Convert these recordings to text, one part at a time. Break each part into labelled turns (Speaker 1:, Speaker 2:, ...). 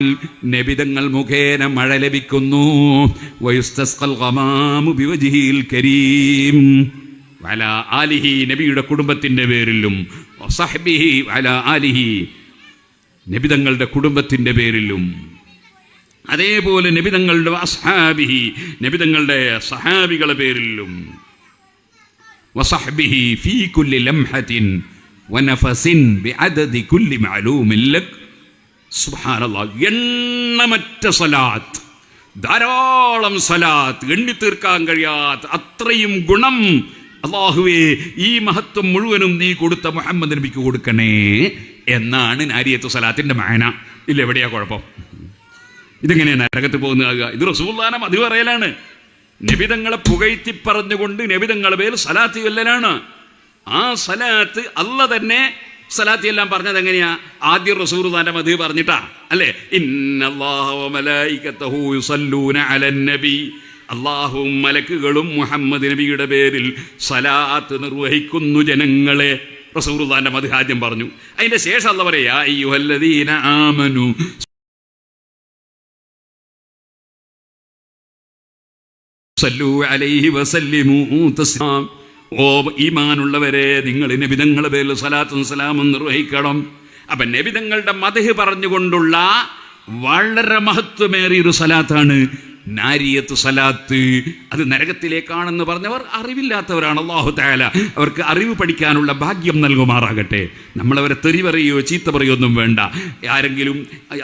Speaker 1: നബിതങ്ങൾ മുഖേന മഴ ലഭിക്കുന്നു. വയുസ്തസ്ഖൽ ഗമാമു ബിവജ്ഹിൽ കരീം വഅലാ ആലിഹി, നബിയുടെ കുടുംബത്തിന്റെ പേരിലും വസഹ്ബിഹി വഅലാ ആലിഹി, നബിതങ്ങളുടെ കുടുംബത്തിന്റെ പേരിലും, അതേപോലെ നബിതങ്ങളുടെ അസ്ഹാബിഹി, നബിതങ്ങളുടെ സഹാബികളുടെ പേരിലും, വസഹ്ബിഹി ഫീ കുല്ലി ലംഹത്തിൻ വനഫസിൻ ബിഅദദി കുല്ലി മഅലൂമിൻ ലക്. സുബ്ഹാനല്ലാഹ്, എണ്ണമറ്റ സലാത്ത്, ധാരാളം സലാത്ത്, എണ്ണി തീർക്കാൻ കഴിയാത്ത അത്രയും ഗുണം അല്ലാഹുവേ ഈ മഹത്വം മുഴുവനും നീ കൊടുത്ത മുഹമ്മദ് നബിക്ക് കൊടുക്കണേ എന്നാണ് നാരിയത്തു സലാത്തിന്റെ മാന. ഇല്ല, എവിടെയാ കുഴപ്പം? ഇതെങ്ങനെയാണ് നരകത്ത് പോകുന്നതാകുക? ഇത് റസൂലുള്ളാഹിനെ മതി പറയലാണ്. നബിതങ്ങളെ പുകഴ്ത്തി പറഞ്ഞുകൊണ്ട് നബിതങ്ങളെ പേര് സലാത്ത് ചൊല്ലലാണ്. ആ സലാത്ത് അല്ല തന്നെ സലാത്തി എല്ലാം പറഞ്ഞത് എങ്ങനെയാ? ആദ്യം റസൂലുള്ളാഹിന്റെ മദ്ഹ് പറഞ്ഞിട്ടാ അല്ലേ? ഇന്നല്ലാഹ വ മലായികതഹു യുസല്ലൂന അലൻ നബി, അല്ലാഹുവും മലക്കുകളും മുഹമ്മദ് നബിയുടെ പേരിൽ സലാത്ത് നിർവഹിക്കുന്നു ജനങ്ങളെ. റസൂലുള്ളാഹിന്റെ മദ്ഹ് ആദ്യം പറഞ്ഞു. അതിന്റെ ശേഷം അല്ലാഹു പറയാ അയ്യുഹല്ലദീന ആമനു സല്ലു അലൈഹി വസല്ലിമു തസ്ലീമാ. ഓ ഈമാനുള്ളവരെ, നിങ്ങൾ നബിതങ്ങളുടെ പേരിൽ സലാത്തും സലാമും നിർവഹിക്കണം. അപ്പൊ നബിതങ്ങളുടെ മദ്ഹ് പറഞ്ഞുകൊണ്ടുള്ള വളരെ മഹത്വമേറിയൊരു സലാത്താണ് നാരിയത്ത് സലാത്ത്. അത് നരകത്തിലേക്കാണെന്ന് പറഞ്ഞവർ അറിവില്ലാത്തവരാണ്. അല്ലാഹു തആല അവർക്ക് അറിവ് പഠിക്കാനുള്ള ഭാഗ്യം നൽകുമാറാകട്ടെ. നമ്മളവരെ തെറി പറയുകയോ ചീത്ത പറയുകയോ ഒന്നും വേണ്ട. ആരെങ്കിലും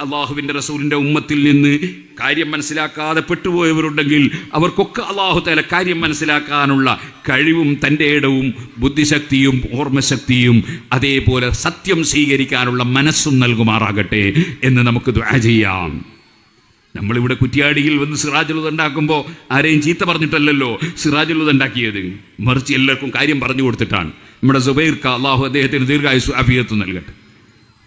Speaker 1: അള്ളാഹുവിൻ്റെ റസൂലിൻ്റെ ഉമ്മത്തിൽ നിന്ന് കാര്യം മനസ്സിലാക്കാതെ പെട്ടുപോയവരുണ്ടെങ്കിൽ അവർക്കൊക്കെ അല്ലാഹു തആല കാര്യം മനസ്സിലാക്കാനുള്ള കഴിവും തൻ്റെ ഇടവും ബുദ്ധിശക്തിയും ഓർമ്മശക്തിയും അതേപോലെ സത്യം സ്വീകരിക്കാനുള്ള മനസ്സും നൽകുമാറാകട്ടെ എന്ന് നമുക്ക് ദുആ ചെയ്യാം. നമ്മളിവിടെ കുറ്റിയാടിയിൽ വന്ന് സിറാജുൽ ഹുദ ഉണ്ടാക്കുമ്പോൾ ആരെയും ചീത്ത പറഞ്ഞിട്ടല്ലല്ലോ സിറാജുൽ ഹുദ ഉണ്ടാക്കിയത്, മറിച്ച് എല്ലാവർക്കും കാര്യം പറഞ്ഞു കൊടുത്തിട്ടാണ്. നമ്മുടെ സുബൈർക്ക, അള്ളാഹു അദ്ദേഹത്തിന് ദീർഘായുസ്സും ആഫിയത്തും നൽകട്ടെ.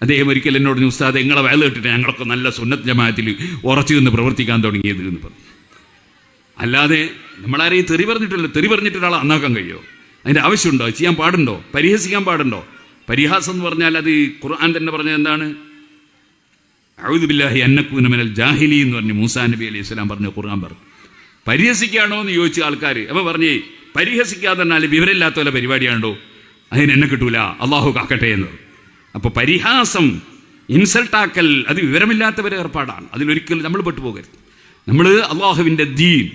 Speaker 1: അദ്ദേഹം ഒരിക്കൽ എന്നോട് ഉസ്താദ്, നിങ്ങളെ വയൽ കേട്ടിട്ട് ഞങ്ങളൊക്കെ നല്ല സുന്നത്ത് ജമാഅത്തിൽ ഉറച്ചു നിന്ന് പ്രവർത്തിക്കാൻ തുടങ്ങിയത് എന്ന് പറഞ്ഞു. അല്ലാതെ നമ്മളാരെയും തെറി പറഞ്ഞിട്ടല്ലോ. തെറി പറഞ്ഞിട്ട് ഒരാളെ നന്നാക്കാൻ കഴിയുമോ? അതിൻ്റെ ആവശ്യമുണ്ടോ? ചെയ്യാൻ പാടുണ്ടോ? പരിഹസിക്കാൻ പാടുണ്ടോ? പരിഹാസം എന്ന് പറഞ്ഞാൽ അത് ഖുർആൻ തന്നെ പറഞ്ഞത് എന്താണ്? അഊദു ബില്ലാഹി അന്നകൂന മിനൽ ജാഹിലി എന്ന് പറഞ്ഞ് മൂസാ നബി അലൈഹി സ്വലാം പറഞ്ഞു. ഖുർആൻ പറഞ്ഞു. പരിഹസിക്കുകയാണോ എന്ന് ചോദിച്ച ആൾക്കാർ അപ്പോൾ പറഞ്ഞേ, പരിഹസിക്കാതെ പറഞ്ഞാൽ വിവരമില്ലാത്ത പോലെ പരിപാടിയാണോ, അതിന് എന്നെ കിട്ടൂല, അള്ളാഹു കാക്കട്ടെ എന്ന്. അപ്പോൾ പരിഹാസം, ഇൻസൾട്ടാക്കൽ അത് വിവരമില്ലാത്തവരെ ഏർപ്പാടാണ്. അതിലൊരിക്കലും നമ്മൾ പെട്ടുപോകരുത്. നമ്മൾ അള്ളാഹുവിൻ്റെ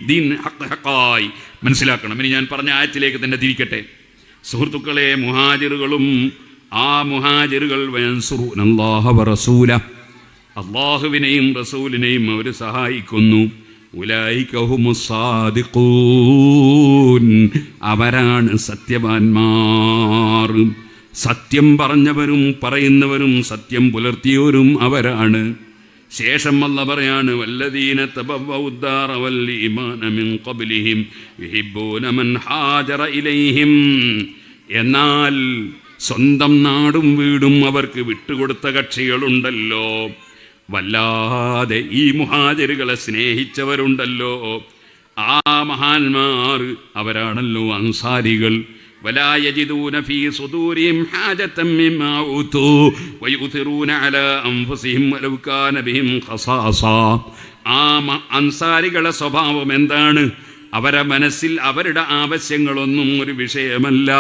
Speaker 1: ദീൻ ഹക്കായി മനസ്സിലാക്കണം. ഇനി ഞാൻ പറഞ്ഞ ആയത്തിലേക്ക് തന്നെ തിരിക്കട്ടെ. സുഹൃത്തുക്കളെ, മുഹാജിറുകളും ആ മുഹാജിറുകൾ വയൻസുറൂനല്ലാഹ വറസൂല, അള്ളാഹുവിനെയും റസൂലിനെയും അവർ സഹായിക്കുന്നു. ഉലൈക ഹുമുസ് സാദിഖൂൻ, അവരാണ് സത്യവാന്മാർ. സത്യം പറഞ്ഞവരും പറയുന്നവരും സത്യം പുലർത്തിയവരും അവരാണ്. ശേഷം അല്ലാഹു പറയാണ്, വല്ലദീന തബവ്വഉദ്ദാറ വൽ ഈമാന മിൻ ഖബ്ലിഹിം യുഹിബ്ബൂന മൻ ഹാജറ ഇലൈഹിം. എന്നാൽ സ്വന്തം നാടും വീടും അവർക്ക് വിട്ടുകൊടുത്ത കക്ഷികളുണ്ടല്ലോ, വല്ലാതെ ഈ മുഹാജിറുകളെ സ്നേഹിച്ചവരുണ്ടല്ലോ, ആ മഹാന്മാർ അവരാണല്ലോ അൻസാരികൾ. വലാ യജിദൂന ഫീ സുദൂരിഹിം ഹാജതൻ മിമ്മാ ഊതൂ വയുതിറൂന അലാ അൻഫുസിഹിം വലൗ കാന ബിഹിം ഖസാസ. ആ അൻസാരികളുടെ സ്വഭാവം എന്താണ്? അവരുടെ മനസ്സിൽ അവരുടെ ആവശ്യങ്ങളൊന്നും ഒരു വിഷയമല്ല.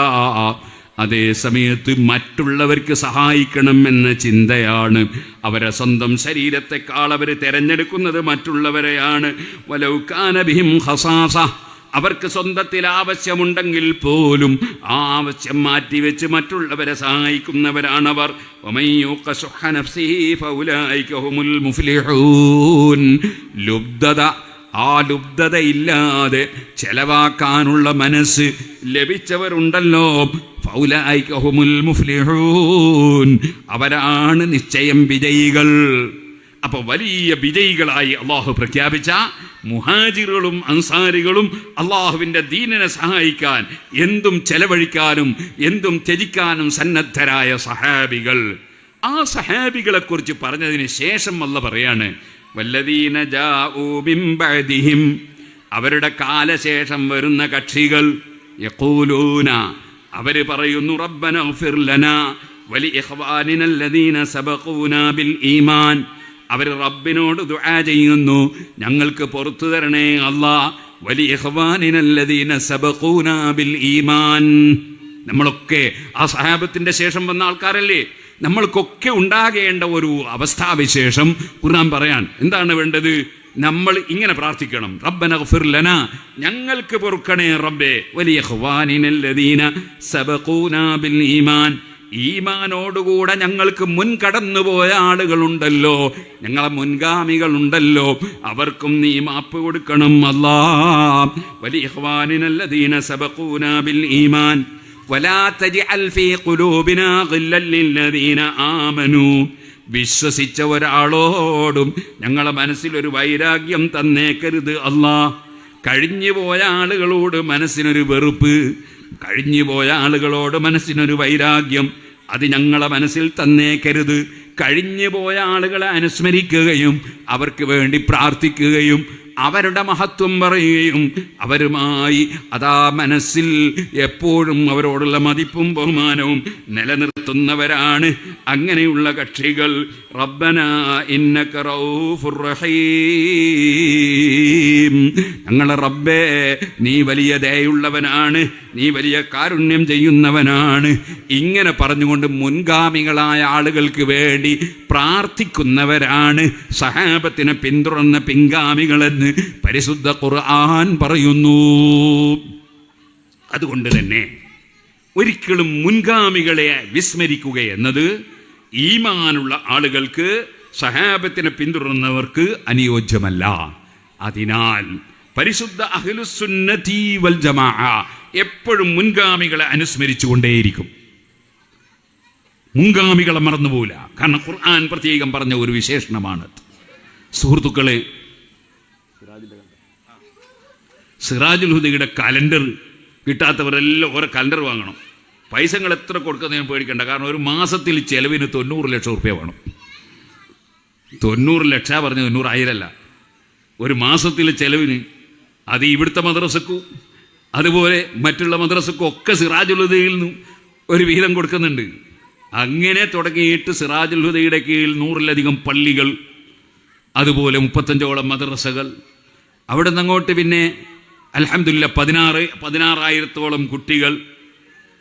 Speaker 1: അതേ സമയത്ത് മറ്റുള്ളവർക്ക് സഹായിക്കണം എന്ന ചിന്തയാണ്. അവരെ സ്വന്തം ശരീരത്തെക്കാൾ അവർ തിരഞ്ഞെടുക്കുന്നത് മറ്റുള്ളവരെയാണ്. വലൗ കാന ബിഹിം ഖസാസ, അവർക്ക് സ്വന്തത്തിൽ ആവശ്യമുണ്ടെങ്കിൽ പോലും ആ ആവശ്യം മാറ്റിവെച്ച് മറ്റുള്ളവരെ സഹായിക്കുന്നവരാണവർ. വമൻ യൂഖ ശുഹ്ഹ നഫ്സിഹി ഫഉലൈക ഹുമുൽ മുഫ്ലിഹൂൻ. ആ ലുബ്ധതയില്ലാതെ ചെലവാക്കാനുള്ള മനസ്സ് ലഭിച്ചവരുണ്ടല്ലോ, ഫൗലൈക ഹുമുൽ മുഫ്ലിഹൂൻ, അവരാണ് നിശ്ചയം വിജയികൾ. അപ്പോൾ വലിയ വിജയികളായി അള്ളാഹു പ്രഖ്യാപിച്ച മുഹാജിറുകളും അൻസാരികളും അള്ളാഹുവിൻ്റെ ദീനിനെ സഹായിക്കാൻ എന്തും ചെലവഴിക്കാനും എന്തും ത്യജിക്കാനും സന്നദ്ധരായ സഹാബികൾ. ആ സഹാബികളെക്കുറിച്ച് പറഞ്ഞതിന് ശേഷം അല്ലാഹു പറയാണ്, വല്ലദീന ജാഊ മിൻ ബഅദിഹിം, അവരുടെ കാലശേഷം വരുന്ന കക്ഷികൾ, യഖൂലൂന, അവർ പറയുന്നു, റബ്ബനഗ്ഫിർ ലനാ വലി ഇഖ്വാനിന അല്ലദീന സബഖൂനാ ബിൽ ഈമാൻ, അവർ റബ്ബിനോട് ദുആ ചെയ്യുന്നു, ഞങ്ങൾക്ക് പുറത്തു തരണേ അല്ലാ, വലിഇഖ്വാനിനല്ലദീന സബഖൂനാ ബിൽ ഈമാൻ. നമ്മളൊക്കെ ആ സഹാബത്തിന്റെ ശേഷം വന്ന ആൾക്കാരല്ലേ, നമ്മൾക്കൊക്കെ ഉണ്ടാകേണ്ട ഒരു അവസ്ഥാവിശേഷം ഖുർആൻ പറയാൻ എന്താണ് വേണ്ടത്? നമ്മൾ ഇങ്ങനെ പ്രാർത്ഥിക്കണം, റബ്ബനഗ്ഫിർ ലനാ, ഞങ്ങൾക്ക് പൊറുക്കണേ റബ്ബേ, വലിഇഖ്വാനിനല്ലദീന സബഖൂനാ ബിൽ ഈമാൻ, ഈമാനോടുകൂടെ ഞങ്ങൾക്ക് മുൻകടന്നുപോയ ആളുകളുണ്ടല്ലോ, ഞങ്ങളെ മുൻഗാമികളുണ്ടല്ലോ, അവർക്കും നീ മാപ്പ് കൊടുക്കണം അല്ലാ. വലിഇഖ്വാനിനല്ലദീന സബഖൂനാ ബിൽ ഈമാൻ വലാ തജ്അൽ ഫീ ഖുലൂബിനാ ഗില്ലൽ ലില്ലദീന ആമനൂ, വിശ്വസിച്ച ഒരാളോടും ഞങ്ങളെ മനസ്സിലൊരു വൈരാഗ്യം തന്നേക്കരുത് അല്ലാ. കഴിഞ്ഞുപോയ ആളുകളോട് മനസ്സിനൊരു വെറുപ്പ്, കഴിഞ്ഞുപോയ ആളുകളോട് മനസ്സിനൊരു വൈരാഗ്യം, അത് ഞങ്ങളെ മനസ്സിൽ തന്നേക്കരുത്. കഴിഞ്ഞുപോയ ആളുകളെ അനുസ്മരിക്കുകയും അവർക്ക് വേണ്ടി പ്രാർത്ഥിക്കുകയും അവരുടെ മഹത്വം പറയുകയും അവരുമായി അതാ മനസ്സിൽ എപ്പോഴും അവരോടുള്ള മതിപ്പും ബഹുമാനവും നിലനിർത്തുന്നവരാണ് അങ്ങനെയുള്ള കക്ഷികൾ. റബ്ബനാ ഇന്നക റഊഫുർ റഹീം, ഞങ്ങളെ റബ്ബേ നീ വലിയ ദയയുള്ളവനാണ്, നീ വലിയ കാരുണ്യം ചെയ്യുന്നവനാണ്. ഇങ്ങനെ പറഞ്ഞുകൊണ്ട് മുൻഗാമികളായ ആളുകൾക്ക് വേണ്ടി പ്രാർത്ഥിക്കുന്നവരാണ് സഹാബത്തിനെ പിന്തുടർന്ന പിൻഗാമികളെന്ന് പരിശുദ്ധ ഖുർആൻ പറയുന്നു. അതുകൊണ്ട് തന്നെ ഒരിക്കലും മുൻഗാമികളെ വിസ്മരിക്കുക എന്നത് ഈമാനുള്ള ആളുകൾക്ക്, സഹാബത്തിനെ പിന്തുടർന്നവർക്ക് അനുയോജ്യമല്ല. അതിനാൽ പരിശുദ്ധ അഹ്ലുസുന്നത്തി വൽ ജമാഅ എപ്പോഴും മുൻഗാമികളെ അനുസ്മരിച്ചുകൊണ്ടേയിരിക്കും, മുൻഗാമികളെ മറന്നുപോകില്ല. കാരണം ഖുർആൻ പ്രത്യേകം പറഞ്ഞ ഒരു വിശേഷണമാണ്. സുഹൃത്തുക്കളെ, സിറാജുൽ ഹുദയുടെ കലണ്ടർ കിട്ടാത്തവരെല്ലാം ഓരോ കലണ്ടർ വാങ്ങണം. പൈസകൾ എത്ര കൊടുക്കുന്നതിന് പേടിക്കണ്ട, കാരണം ഒരു മാസത്തിൽ ചെലവിന് 90 ലക്ഷം റുപ്യ വേണം. 90 ലക്ഷം പറഞ്ഞ 90,000 ഒരു മാസത്തിലെ ചെലവിന്. അത് ഇവിടുത്തെ മദ്രസക്കും അതുപോലെ മറ്റുള്ള മദ്രസക്കും ഒക്കെ സിറാജുൽ ഹുദയിൽ നിന്നും ഒരു വിഹിതം കൊടുക്കുന്നുണ്ട്. അങ്ങനെ തുടങ്ങിയിട്ട് സിറാജുൽ ഹുദയുടെ കീഴിൽ 100-ലധികം പള്ളികൾ, അതുപോലെ 35ഓളം മദ്രസകൾ, അവിടെ നിന്ന് അങ്ങോട്ട് പിന്നെ അൽഹംദുലില്ലാ 16,000-ഓളം കുട്ടികൾ,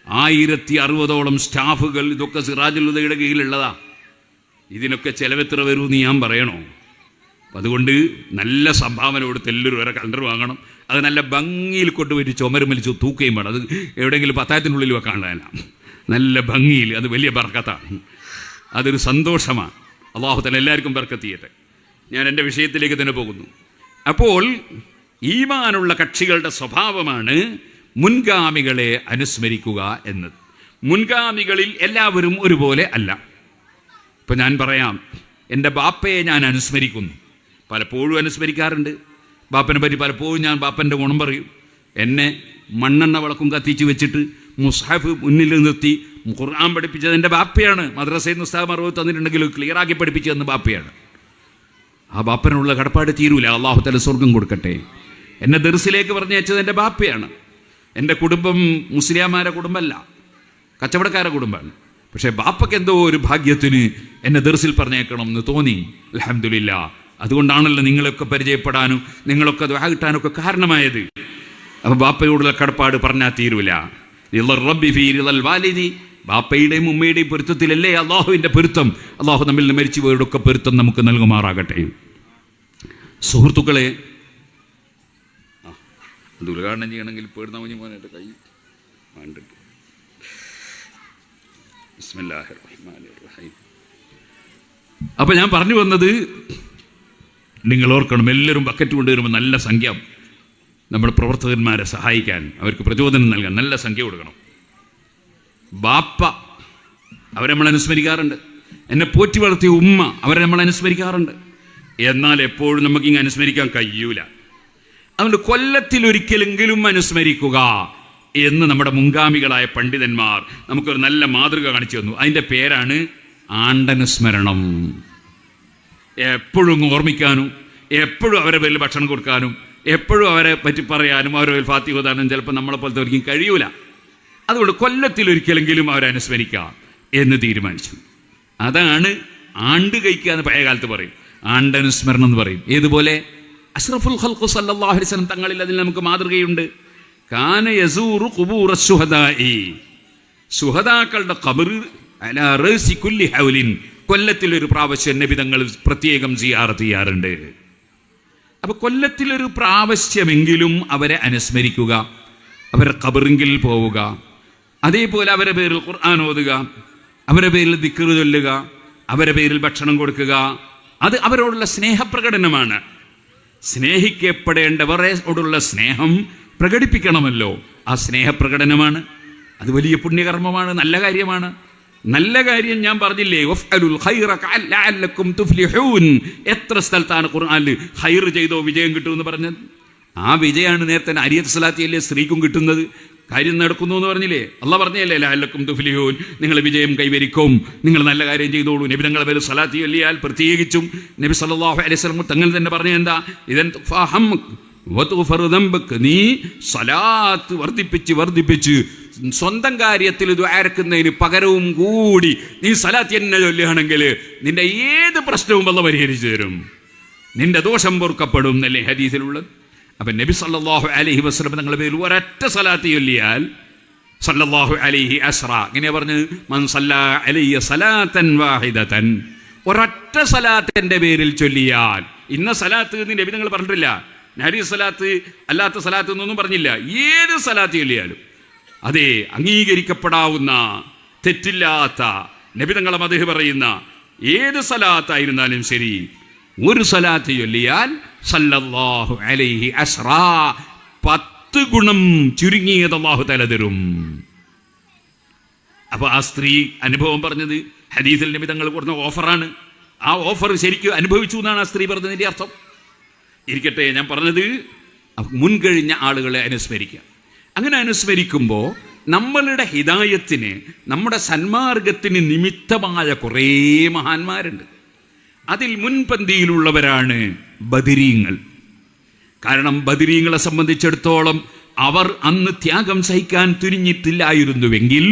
Speaker 1: 1060ഓളം സ്റ്റാഫുകൾ, ഇതൊക്കെ സിറാജുൽ ഹുദയുടെ കീഴിലുള്ളതാ. ഇതിനൊക്കെ ചെലവെത്ര വരുമെന്ന് ഞാൻ പറയണോ? അതുകൊണ്ട് നല്ല സംഭാവന കൊടുത്ത് എല്ലാവരും വരെ കലണ്ടർ വാങ്ങണം. അത് നല്ല ഭംഗിയിൽ കൊണ്ടുപോയിട്ട് ചുമരും വലിച്ചു തൂക്കുകയും വേണം. അത് എവിടെയെങ്കിലും പത്തായത്തിനുള്ളിൽ വെക്കാനുള്ളതല്ല, നല്ല ഭംഗിയിൽ. അത് വലിയ ബർക്കത്താണ്, അതൊരു സന്തോഷമാണ്. അല്ലാഹു തആല എല്ലാവർക്കും ബർക്കത്ത് ചെയ്യട്ടെ. ഞാൻ എൻ്റെ വിഷയത്തിലേക്ക് തന്നെ പോകുന്നു. അപ്പോൾ ഈമാനുള്ള കക്ഷികളുടെ സ്വഭാവമാണ് മുൻഗാമികളെ അനുസ്മരിക്കുക എന്നത്. മുൻഗാമികളിൽ എല്ലാവരും ഒരുപോലെ അല്ല. ഇപ്പം ഞാൻ പറയാം, എൻ്റെ ബാപ്പയെ ഞാൻ അനുസ്മരിക്കുന്നു, പലപ്പോഴും അനുസ്മരിക്കാറുണ്ട്. ബാപ്പനെ പറ്റി പലപ്പോഴും ഞാൻ ബാപ്പൻ്റെ ഗുണം പറയും. എന്നെ മണ്ണെണ്ണ വിളക്കും കത്തിച്ച് വെച്ചിട്ട് മുസ്ഹഫ് മുന്നിൽ നിർത്തി ഖുർആൻ പഠിപ്പിച്ചത് എൻ്റെ ബാപ്പയാണ്. മദ്രസയിൽ നിന്ന് ഉസ്താദ് മറുപടി തന്നിട്ടുണ്ടെങ്കിലും ക്ലിയറാക്കി പഠിപ്പിച്ചതെന്ന് ബാപ്പയാണ്. ആ ബാപ്പനുള്ള കടപ്പാട് തീരൂല. അല്ലാഹു തആല സ്വർഗം കൊടുക്കട്ടെ. എന്നെ ദർസിലേക്ക് പറഞ്ഞു വെച്ചത് എൻ്റെ ബാപ്പയാണ്. എൻ്റെ കുടുംബം മുസ്ലിയാമാരെ കുടുംബമല്ല, കച്ചവടക്കാരുടെ കുടുംബമാണ്. പക്ഷേ ബാപ്പയ്ക്ക് എന്തോ ഒരു ഭാഗ്യത്തിന് എന്നെ ദർസിൽ പറഞ്ഞേക്കണം എന്ന് തോന്നി. അൽഹംദുലില്ലാ. അതുകൊണ്ടാണല്ലോ നിങ്ങളൊക്കെ പരിചയപ്പെടാനും നിങ്ങളൊക്കെ ദുആ കിട്ടാനൊക്കെ കാരണമായത്. അപ്പോൾ ബാപ്പയോടുള്ള കടപ്പാട് പറഞ്ഞാൽ തീരൂല. റബ്ബി ഫീ റിളൽ വാലിദി, ബാപ്പയുടെയും ഉമ്മയുടെയും പൊരുത്തത്തിലല്ലേ അള്ളാഹുവിൻ്റെ പൊരുത്തം. അള്ളാഹു നമ്മിൽ നിന്ന് മരിച്ചുപോയവരുടെയൊക്കെ പൊരുത്തം നമുക്ക് നൽകുമാറാകട്ടെ. സുഹൃത്തുക്കളെ, അത് ഉദ്ഘാടനം ചെയ്യണമെങ്കിൽ പേടുന്ന മോനായിട്ട് കൈ വേണ്ടിട്ട്. ബിസ്മില്ലാഹിർ റഹ്മാനിർ റഹീം. അപ്പം ഞാൻ പറഞ്ഞു വന്നത്, നിങ്ങൾ ഓർക്കണം, എല്ലാവരും ബക്കറ്റ് കൊണ്ടുവരുമ്പോൾ നല്ല സംഖ്യ നമ്മുടെ പ്രവർത്തകന്മാരെ സഹായിക്കാൻ, അവർക്ക് പ്രചോദനം നൽകാൻ നല്ല സംഖ്യ കൊടുക്കണം. ബാപ്പ അവരെ നമ്മൾ അനുസ്മരിക്കാറുണ്ട്. എന്നെ പോറ്റി വളർത്തിയ ഉമ്മ അവരെ നമ്മൾ അനുസ്മരിക്കാറുണ്ട്. എന്നാൽ എപ്പോഴും നമുക്കിങ്ങനെ അനുസ്മരിക്കാൻ കഴിയൂല. അതുകൊണ്ട് കൊല്ലത്തിലൊരിക്കലെങ്കിലും അനുസ്മരിക്കുക എന്ന് നമ്മുടെ മുൻഗാമികളായ പണ്ഡിതന്മാർ നമുക്കൊരു നല്ല മാതൃക കാണിച്ചു തന്നു. അതിൻ്റെ പേരാണ് ആണ്ടനുസ്മരണം. എപ്പോഴും ഓർമ്മിക്കാനും എപ്പോഴും അവരെ പേരിൽ ഭക്ഷണം കൊടുക്കാനും എപ്പോഴും അവരെ പറ്റി പറയാനും അവരെ പേരിൽ ഫാത്തിഹ ഓതാനും ചിലപ്പോൾ നമ്മളെപ്പോലത്തെ ഒരിക്കലും കഴിയൂല. അതുകൊണ്ട് കൊല്ലത്തിലൊരിക്കലെങ്കിലും അവരെ അനുസ്മരിക്കാം എന്ന് തീരുമാനിച്ചു. അതാണ് ആണ്ട് കഴിക്കുക എന്ന് പഴയ കാലത്ത് പറയും. ആണ്ടനുസ്മരണം എന്ന് പറയും. ഏതുപോലെ അഷ്റഫുൽ ഖൽഖ് സല്ലല്ലാഹു അലൈഹി വസല്ലം തങ്ങളിൽ അതിൽ നമുക്ക് മാതൃകയുണ്ട്. കാന യസൂറു ഖുബൂറ ശുഹദാഇ, ശുഹദാക്കളുടെ ഖബർ അലാ റഅസി കുല്ലി ഹൗലിൻ, കൊല്ലത്തിലൊരു പ്രാവശ്യം നബി തങ്ങൾ പ്രത്യേകം സിയാറത്ത് ചെയ്യാറുണ്ട്. അപ്പൊ കൊല്ലത്തിലൊരു പ്രാവശ്യമെങ്കിലും അവരെ അനുസ്മരിക്കുക, അവരെ ഖബറിങ്കിൽ പോവുക, അതേപോലെ അവരുടെ പേരിൽ ഖുർആൻ ഓതുക, അവരുടെ പേരിൽ ദിക്ർ ചൊല്ലുക, അവരുടെ പേരിൽ ഭക്ഷണം കൊടുക്കുക. അത് അവരോടുള്ള സ്നേഹപ്രകടനമാണ്. സ്നേഹിക്കപ്പെടേണ്ടവരോടുള്ള സ്നേഹം പ്രകടിപ്പിക്കണമല്ലോ. ആ സ്നേഹപ്രകടനമാണ്. അത് വലിയ പുണ്യകർമ്മമാണ്, നല്ല കാര്യമാണ്. നല്ല കാര്യം ഞാൻ പറഞ്ഞില്ലേ, വഫ്അലുൽ ഖൈറ ലഅല്ലക്കും തുഫ്ലിഹൂൻ. എത്ര സ്ഥലത്താണ് ഖുർആനിൽ ഖൈർ ചെയ്തോ വിജയം കിട്ടുമെന്ന് പറഞ്ഞത്? ആ വിജയമാണ് നേരത്തെ അരിയത്ത് സ്വലാത്തിയല്ലേ സ്ത്രീക്കും കിട്ടുന്നത്. കാര്യം നടക്കുന്നു എന്ന് പറഞ്ഞില്ലേ, അള്ളാഹ് പറഞ്ഞല്ലേ ലഅല്ലക്കും തുഫ്ലിഹൂൻ, നിങ്ങൾ വിജയം കൈവരിക്കും, നിങ്ങൾ നല്ല കാര്യം ചെയ്തോളൂ. നബി തങ്ങളുടെ പേര് സ്വലാത്തി ചൊല്ലിയാൽ, പ്രത്യേകിച്ചും നബി സല്ലല്ലാഹു അലൈഹി വസല്ലം തങ്ങൾ തന്നെ പറഞ്ഞ എന്താ, ഇദൻ ഫഹം വതുഗ്ഫറു ദംബക, നീ സ്വലാത്ത് വർദ്ധിപ്പിച്ച് സ്വന്തം കാര്യത്തിൽ ദുആരക്കുന്നതിന് പകരവും കൂടി നീ സ്വലാത്ത് തന്നെ ചൊല്ലുകയാണെങ്കിൽ നിന്റെ ഏത് പ്രശ്നവും അല്ലാഹ് പരിഹരിച്ചു തരും, നിന്റെ ദോഷം പൊറുക്കപ്പെടും എന്നല്ലേ ഹദീസിലുള്ളത്. അപ്പൊ നബി സല്ലല്ലാഹു അലൈഹി വസല്ലം തങ്ങളുടെ പേരിൽ ഒരൊറ്റ സ്വലാത്ത് ചൊല്ലിയാൽ സല്ലല്ലാഹു അലൈഹി അസ്റ, ഇങ്ങനെ പറഞ്ഞ് മൻ സല്ലാ അലൈഹി സലാത്തൻ വാഹിദതൻ, ഒരൊറ്റ സലാത്തിന്റെ പേരിൽ ചൊല്ലിയാൽ, ഇന്ന സലാത്ത് എന്ന് നബി തങ്ങൾ പറഞ്ഞിട്ടില്ല, നബി സലാത്ത് അല്ലാത്ത സലാത്ത് എന്നൊന്നും പറഞ്ഞില്ല. ഏത് സലാത്ത് ചൊല്ലിയാലും അതെ അംഗീകരിക്കപ്പെടാവുന്ന, തെറ്റില്ലാത്ത, നബി തങ്ങളെ മദ്ഹ് പറയുന്ന ഏത് സലാത്തായിരുന്നാലും ശരി, ഒരു സലാത്ത് ചൊല്ലിയാൽ സല്ലല്ലാഹു അലൈഹി അസ്റാ, 10 ഗുണം ചുരുങ്ങിയത് അല്ലാഹു തആല തരും. അപ്പൊ ആ സ്ത്രീ അനുഭവം പറഞ്ഞത് ഹദീസിൽ നബി തങ്ങൾ കൊടുത്ത ഓഫറാണ്. ആ ഓഫർ ശരിക്കും അനുഭവിച്ചു എന്നാണ് ആ സ്ത്രീ പറഞ്ഞതിന്റെ അർത്ഥം. ഇരിക്കട്ടെ, ഞാൻ പറഞ്ഞത് മുൻകഴിഞ്ഞ ആളുകളെ അനുസ്മരിക്കുക. അങ്ങനെ അനുസ്മരിക്കുമ്പോൾ നമ്മളുടെ ഹിദായത്തിന്, നമ്മുടെ സന്മാർഗത്തിന് നിമിത്തമായ കുറേ മഹാന്മാരുണ്ട്. അതിൽ മുൻപന്തിയിലുള്ളവരാണ് ബദരീങ്ങൾ. കാരണം ബദരീങ്ങളെ സംബന്ധിച്ചിടത്തോളം അവർ അന്ന് ത്യാഗം സഹിക്കാൻ തുനിഞ്ഞിട്ടില്ലായിരുന്നുവെങ്കിൽ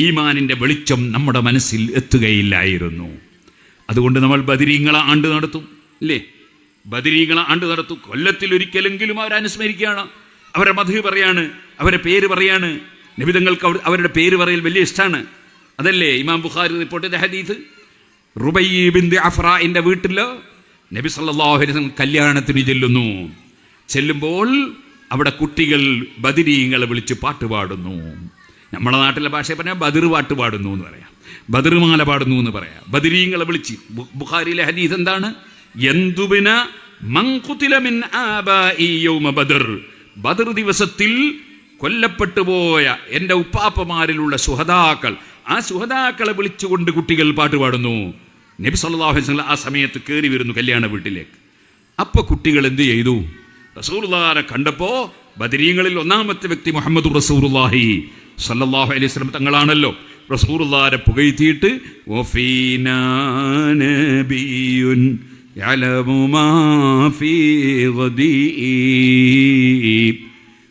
Speaker 1: ഈമാനിന്റെ വെളിച്ചം നമ്മുടെ മനസ്സിൽ എത്തുകയില്ലായിരുന്നു. അതുകൊണ്ട് നമ്മൾ ബദരീങ്ങളെ ആണ്ട് നടത്തും, ഇല്ലേ? ബദരീങ്ങളെ ആണ്ട് നടത്തും. കൊല്ലത്തിലൊരിക്കലെങ്കിലും അവരെ അനുസ്മരിക്കുകയാണ്, അവരെ മദ്ഹ് പറയാണ്, അവരെ പേര് പറയാണ്. നബി തങ്ങൾക്ക് അവരുടെ പേര് പറയൽ വലിയ ഇഷ്ടമാണ്. അതല്ലേ ഇമാം ബുഖാരി റിപ്പോർട്ട് ചെയ്ത ഹദീസ്. റുബയ്യ് ബിൻത് അഫ്രാഇന്റെ വീട്ടിൽ നബി സല്ലല്ലാഹു അലൈഹി വസല്ലം കല്യാണത്തിന് ചെല്ലുമ്പോൾ അവിടെ കുട്ടികൾ ബദരീങ്ങളെ വിളിച്ച് പാട്ട് പാടുന്നു. നമ്മുടെ നാട്ടിലെ ഭാഷയെ പറഞ്ഞാൽ ബദർ പാട്ട് പാടുന്നു എന്ന് പറയാം, ബദർമാല പാടുന്നു എന്ന് പറയാം. ബദരീങ്ങളെ വിളിച്ച്, ബുഖാരിയിലെ ഹദീസ് എന്താണ്? യന്തുബിന മൻ ഖുതില മിൻ ആബാഇ യൗമ ബദർ, ബദർ ദിവസത്തിൽ കൊല്ലപ്പെട്ടു പോയ എൻ്റെ ഉപ്പാപ്പമാരിലുള്ള ശുഹദാക്കൾ, ആ ശുഹദാക്കളെ വിളിച്ചുകൊണ്ട് കുട്ടികൾ പാട്ട് പാടുന്നു. നബി സല്ലല്ലാഹു അലൈഹി വസല്ലം ആ സമയത്ത് കയറി വരുന്നു കല്യാണ വീട്ടിലേക്ക്. അപ്പൊ കുട്ടികൾ എന്ത് ചെയ്തു? റസൂലുള്ളാഹിനെ കണ്ടപ്പോ, ബദരീങ്ങളിൽ ഒന്നാമത്തെ വ്യക്തി മുഹമ്മദ് റസൂലുള്ളാഹി സല്ലല്ലാഹു അലൈഹി വസല്ലം തങ്ങളാണല്ലോ, റസൂലുള്ളാഹിനെ പുകഴ്ത്തിയിട്ട് വഫീനാ നബിയുൻ യഅലമു മാ ഫീ ഗദീ,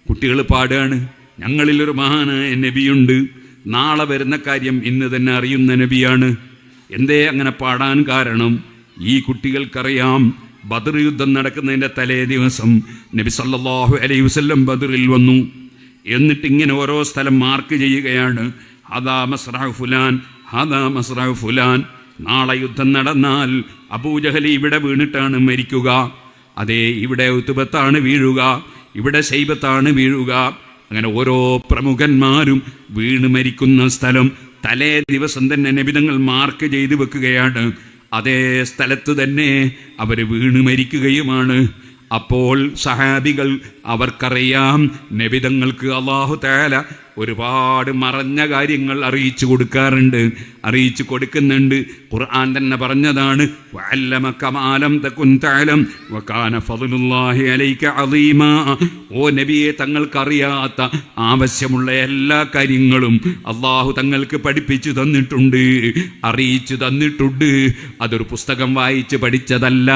Speaker 1: കുട്ടികൾ പാടുകയാണ്, ഞങ്ങളിലൊരു മഹാനായ നബിയുണ്ട്, നാളെ വരുന്ന കാര്യം ഇന്ന് തന്നെ അറിയുന്ന നബിയാണ്. എന്തേ അങ്ങനെ പാടാൻ കാരണം? ഈ കുട്ടികൾക്കറിയാം, ബദർ യുദ്ധം നടക്കുന്നതിൻ്റെ തലേ ദിവസം നബി സല്ലല്ലാഹു അലൈഹി വസല്ലം ബദറിൽ വന്നു. എന്നിട്ട് ഇങ്ങനെ ഓരോ സ്ഥലം മാർക്ക് ചെയ്യുകയാണ്, ഹദാ മസ്റഉ ഫുലാൻ, ഹദാ മസ്റഉ ഫുലാൻ. നാളെ യുദ്ധം നടന്നാൽ അബൂജഹൽ ഇവിടെ വീണിട്ടാണ് മരിക്കുക, അതേ ഇവിടെ ഉത്ബത്താണ് വീഴുക, ഇവിടെ ശൈബത്താണ് വീഴുക. അങ്ങനെ ഓരോ പ്രമുഖന്മാരും വീണ് മരിക്കുന്ന സ്ഥലം തലേ ദിവസം തന്നെ നബി തങ്ങൾ മാർക്ക് ചെയ്ത് വെക്കുകയാണ്. അതേ സ്ഥലത്ത് തന്നെ അവർ വീണ് മരിക്കുകയുമാണ്. അപ്പോൾ സഹാബികൾ, അവർക്കറിയാം നബി തങ്ങൾക്ക് അല്ലാഹു തആല ഒരുപാട് മറഞ്ഞ കാര്യങ്ങൾ അറിയിച്ചു കൊടുക്കാറുണ്ട്, അറിയിച്ചു കൊടുക്കുന്നുണ്ട്. ഖുർആൻ തന്നെ പറഞ്ഞതാണ്, വഅല്ലമക മാ ലം തകുൻ തഅലം വകാന ഫദ്ലുല്ലാഹി അലൈക അളീമാ. ഓ നബിയെ, തങ്ങൾക്കറിയാത്ത ആവശ്യമുള്ള എല്ലാ കാര്യങ്ങളും അള്ളാഹു തങ്ങൾക്ക് പഠിപ്പിച്ചു തന്നിട്ടുണ്ട്, അറിയിച്ചു തന്നിട്ടുണ്ട്. അതൊരു പുസ്തകം വായിച്ച് പഠിച്ചതല്ല,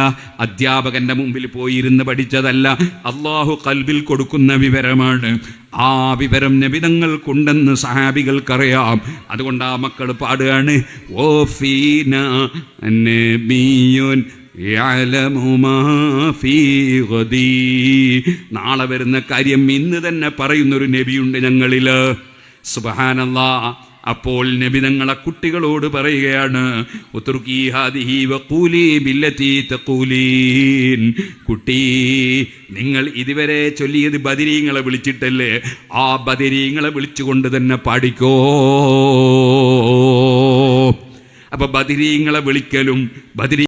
Speaker 1: അധ്യാപകന്റെ മുമ്പിൽ പോയിരുന്ന് പഠിച്ചതല്ല, അള്ളാഹു ഖൽബിൽ കൊടുക്കുന്ന വിവരമാണ്. ആ വിവരം നബിതങ്ങൾക്കുണ്ടെന്ന് സഹാബികൾക്കറിയാം. അതുകൊണ്ട് ആ മക്കൾ പാടുകയാണ്, ഓ ഫീന നബിയുൻ യഅലമു മാ ഫീ ഗദീ. നാളെ വരുന്ന കാര്യം ഇന്ന് തന്നെ പറയുന്നൊരു നബിയുണ്ട് ഞങ്ങളിൽ. സുബ്ഹാനല്ലാഹ്. അപ്പോൾ നബി തങ്ങളെ കുട്ടികളോട് പറയുകയാണ്, ഉത്റുകീ ഹാദിഹി വഖൂലി ബില്ലതി തഖൂലീൻ. കുട്ടി, നിങ്ങൾ ഇതുവരെ ചൊല്ലിയത് ബദരീങ്ങളെ വിളിച്ചിട്ടല്ലേ, ആ ബദരീങ്ങളെ വിളിച്ചുകൊണ്ട് തന്നെ പാടിക്കോ. അപ്പൊ ബദരീങ്ങളെ വിളിക്കലും ബദരീ